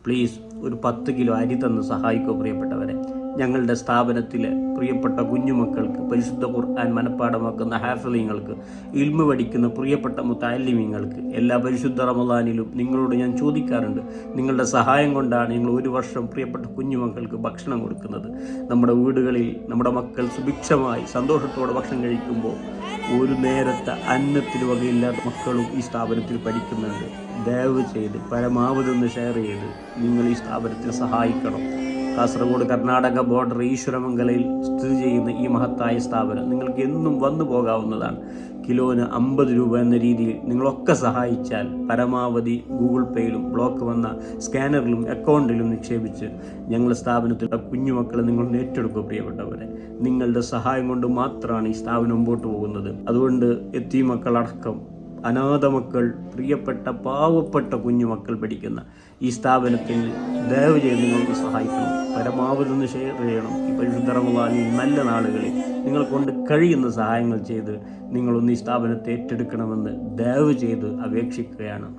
Please ഒരു 10 kilo അരി തന്ന് സഹായിക്കൂ പ്രിയപ്പെട്ടവരെ. ഞങ്ങളുടെ സ്ഥാപനത്തിലെ പ്രിയപ്പെട്ട കുഞ്ഞുമക്കൾക്ക്, പരിശുദ്ധ ഖുർആൻ മനഃപ്പാഠമാക്കുന്ന ഹാഫിളീങ്ങൾക്ക്, ഇൽമു പഠിക്കുന്ന പ്രിയപ്പെട്ട മുതഅല്ലിമീങ്ങൾക്ക് എല്ലാ പരിശുദ്ധ റമദാനിലും നിങ്ങളോട് ഞാൻ ചോദിക്കാറുണ്ട്. നിങ്ങളുടെ സഹായം കൊണ്ടാണ് ഞങ്ങൾ ഒരു വർഷം പ്രിയപ്പെട്ട കുഞ്ഞുമക്കൾക്ക് ഭക്ഷണം കൊടുക്കുന്നത്. നമ്മുടെ വീടുകളിൽ നമ്മുടെ മക്കൾ സുഭിക്ഷമായി സന്തോഷത്തോടെ ഭക്ഷണം കഴിക്കുമ്പോൾ ഒരു നേരത്തെ അന്നത്തിന് വകയില്ലാത്ത മക്കളും ഈ സ്ഥാപനത്തിൽ പഠിക്കുന്നുണ്ട്. ദയവ് ചെയ്ത് പരമാവധി ഒന്ന് ഷെയർ ചെയ്ത് നിങ്ങൾ ഈ സ്ഥാപനത്തെ സഹായിക്കണം. കാസർഗോഡ് കർണാടക ബോർഡർ ഈശ്വരമംഗലയിൽ സ്ഥിതി ചെയ്യുന്ന ഈ മഹത്തായ സ്ഥാപനം നിങ്ങൾക്ക് എന്നും വന്നു പോകാവുന്നതാണ്. കിലോന് 50 രൂപ എന്ന രീതിയിൽ നിങ്ങളൊക്കെ സഹായിച്ചാൽ പരമാവധി ഗൂഗിൾ പേയിലും ബ്ലോക്ക് വന്ന സ്കാനറിലും അക്കൗണ്ടിലും നിക്ഷേപിച്ച് ഞങ്ങളുടെ സ്ഥാപനത്തിലുള്ള കുഞ്ഞുമക്കളെ നിങ്ങൾ ഏറ്റെടുക്കുക പ്രിയപ്പെട്ടവരെ. നിങ്ങളുടെ സഹായം കൊണ്ട് മാത്രമാണ് ഈ സ്ഥാപനം മുമ്പോട്ട് പോകുന്നത്. അതുകൊണ്ട് യതീമക്കളടക്കം അനാഥ മക്കൾ, പ്രിയപ്പെട്ട പാവപ്പെട്ട കുഞ്ഞുമക്കൾ പഠിക്കുന്ന ഈ സ്ഥാപനത്തിൽ ദയവ് ചെയ്ത് നിങ്ങൾക്ക് സഹായിക്കണം. പരമാവധി ഒന്ന് ഷെയർ ചെയ്യണം. ഈ പരിശുദ്ധ റമദാനിൽ നല്ല നാളുകളിൽ നിങ്ങൾ കൊണ്ട് കഴിയുന്ന സഹായങ്ങൾ ചെയ്ത് നിങ്ങളൊന്ന് ഈ സ്ഥാപനത്തെ ഏറ്റെടുക്കണമെന്ന് ദയവ് ചെയ്ത് അപേക്ഷിക്കുകയാണ്.